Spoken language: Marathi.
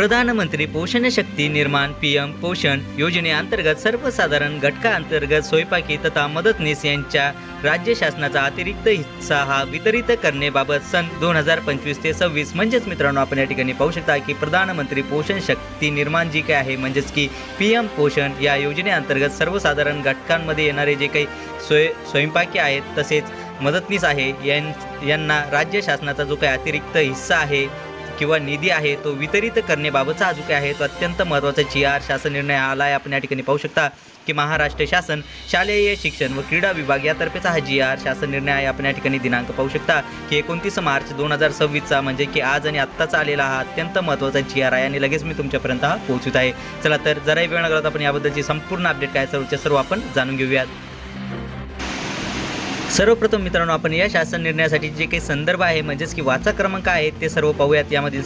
प्रधानमंत्री पोषण शक्ती निर्माण पीएम पोषण योजनेअंतर्गत सर्वसाधारण घटकाअंतर्गत स्वयंपाकी तथा मदतनीस यांच्या राज्य शासनाचा अतिरिक्त हिस्सा हा वितरित करण्याबाबत सन 2025 ते 26 म्हणजेच मित्रांनो आपण या ठिकाणी पाहू शकता की प्रधानमंत्री पोषण शक्ती निर्माण जी काय आहे म्हणजेच की पीएम पोषण या योजनेअंतर्गत सर्वसाधारण घटकांमध्ये येणारे जे काही स्वयंपाकी आहेत तसेच मदतनीस आहे यांना राज्य शासनाचा जो काही अतिरिक्त हिस्सा आहे किंवा निधी आहे तो वितरित करण्याबाबतचा हा जो काय आहे तो अत्यंत महत्त्वाचा जी.आर. शासन निर्णय आला आहे. आपण या ठिकाणी पाहू शकता की महाराष्ट्र शासन शालेय शिक्षण व क्रीडा विभाग यातर्फेचा हा जी.आर. शासन निर्णय आहे. आपण या ठिकाणी दिनांक पाहू शकता की 29 मार्च 2026चा म्हणजे की आज आणि आत्ताचा आलेला हा अत्यंत महत्त्वाचा जी.आर. आहे आणि लगेच मी तुमच्यापर्यंत हा पोहोचत आहे. चला तर जराही वेळ न घालवता आपण याबद्दलची संपूर्ण अपडेट काय सर्व आपण जाणून घेऊयात. सर्वप्रथम मित्रांनो आपण या शासन निर्णयासाठी जे काही संदर्भ आहे म्हणजेच की वाचा क्रमांक आहे ते सर्व पाहूयात. यामध्ये